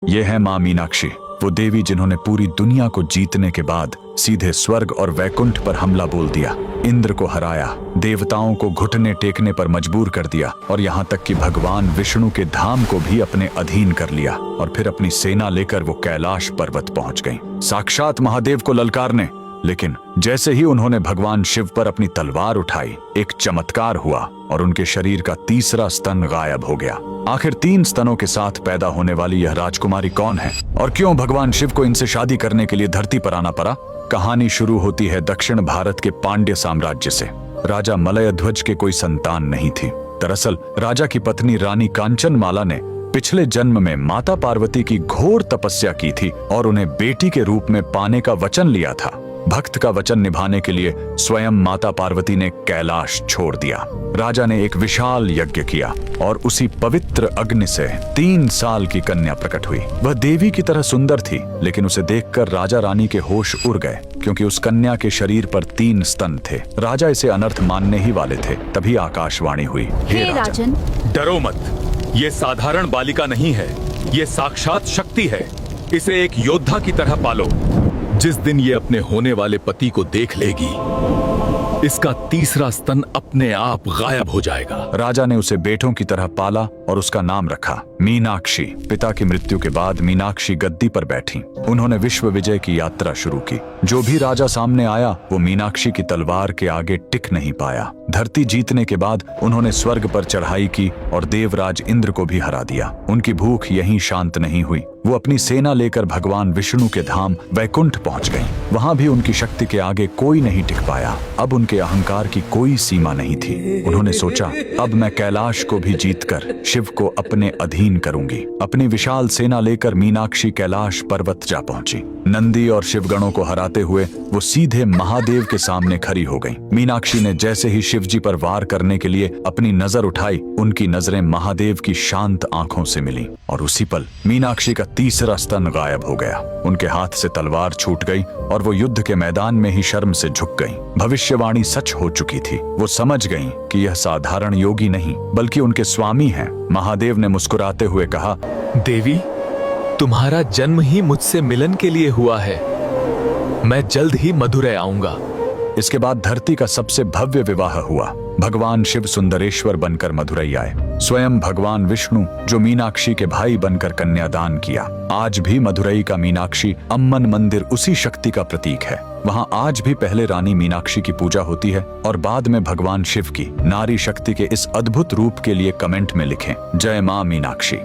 ये है माँ मीनाक्षी, वो देवी जिन्होंने पूरी दुनिया को जीतने के बाद सीधे स्वर्ग और वैकुंठ पर हमला बोल दिया, इंद्र को हराया, देवताओं को घुटने टेकने पर मजबूर कर दिया और यहाँ तक कि भगवान विष्णु के धाम को भी अपने अधीन कर लिया और फिर अपनी सेना लेकर वो कैलाश पर्वत पहुंच गईं, साक्षात महादेव को ललकारने। लेकिन जैसे ही उन्होंने भगवान शिव पर अपनी तलवार उठाई, एक चमत्कार हुआ और उनके शरीर का तीसरा स्तन गायब हो गया। आखिर 3 स्तनों के साथ पैदा होने वाली यह राजकुमारी कौन है और क्यों भगवान शिव को इनसे शादी करने के लिए धरती पर आना पड़ा? कहानी शुरू होती है दक्षिण भारत के पांड्य साम्राज्य से। राजा मलयध्वज के कोई संतान नहीं थी। दरअसल राजा की पत्नी रानी कांचनमाला ने पिछले जन्म में माता पार्वती की घोर तपस्या की थी और उन्हें बेटी के रूप में पाने का वचन लिया था। भक्त का वचन निभाने के लिए स्वयं माता पार्वती ने कैलाश छोड़ दिया। राजा ने एक विशाल यज्ञ किया और उसी पवित्र अग्नि से 3 साल की कन्या प्रकट हुई। वह देवी की तरह सुंदर थी, लेकिन उसे देखकर राजा रानी के होश उड़ गए क्योंकि उस कन्या के शरीर पर 3 स्तन थे। राजा इसे अनर्थ मानने ही वाले थे, तभी आकाशवाणी हुई, हे राजन, डरो मत, ये साधारण बालिका नहीं है, ये साक्षात शक्ति है। इसे एक योद्धा की तरह पालो। जिस दिन ये अपने होने वाले पति को देख लेगी, इसका तीसरा स्तन अपने आप गायब हो जाएगा। राजा ने उसे बेटों की तरह पाला और उसका नाम रखा मीनाक्षी। पिता की मृत्यु के बाद मीनाक्षी गद्दी पर बैठी। उन्होंने विश्व विजय की यात्रा शुरू की। जो भी राजा सामने आया वो मीनाक्षी की तलवार के आगे टिक नहीं पाया। धरती जीतने के बाद उन्होंने स्वर्ग पर चढ़ाई की और देवराज इंद्र को भी हरा दिया। उनकी भूख यहीं शांत नहीं हुई। वो अपनी सेना लेकर भगवान विष्णु के धाम वैकुंठ पहुंच गईं। वहां भी उनकी शक्ति के आगे कोई नहीं टिक पाया। अब उनके अहंकार की कोई सीमा नहीं थी। उन्होंने सोचा, अब मैं कैलाश को भी जीतकर शिव को अपने अधीन करूंगी। अपनी विशाल सेना लेकर मीनाक्षी कैलाश पर्वत जा पहुंची। नंदी और शिवगणों को हराते हुए वो सीधे महादेव के सामने खड़ी हो गईं। मीनाक्षी ने जैसे ही शिवजी पर वार करने के लिए अपनी नजर उठाई, उनकी नजरें महादेव की शांत आंखों से मिली और उसी पल मीनाक्षी का तीसरा स्तन गायब हो गया। उनके हाथ से तलवार छूट गई और वो युद्ध के मैदान में ही शर्म से झुक गईं। भविष्यवाणी सच हो चुकी थी। वो समझ गईं कि यह साधारण योगी नहीं बल्कि उनके स्वामी हैं। महादेव ने मुस्कुराते हुए कहा, देवी, तुम्हारा जन्म ही मुझसे मिलन के लिए हुआ है। मैं जल्द ही मधुरै आऊंगा। इसके बाद धरती का सबसे भव्य विवाह हुआ। भगवान शिव सुंदरेश्वर बनकर मधुरै आए। स्वयं भगवान विष्णु जो मीनाक्षी के भाई बनकर कन्यादान किया। आज भी मधुरै का मीनाक्षी अम्मन मंदिर उसी शक्ति का प्रतीक है। वहां आज भी पहले रानी मीनाक्षी की पूजा होती है और बाद में भगवान शिव की। नारी शक्ति के इस अद्भुत रूप के लिए कमेंट में लिखें, जय मां मीनाक्षी।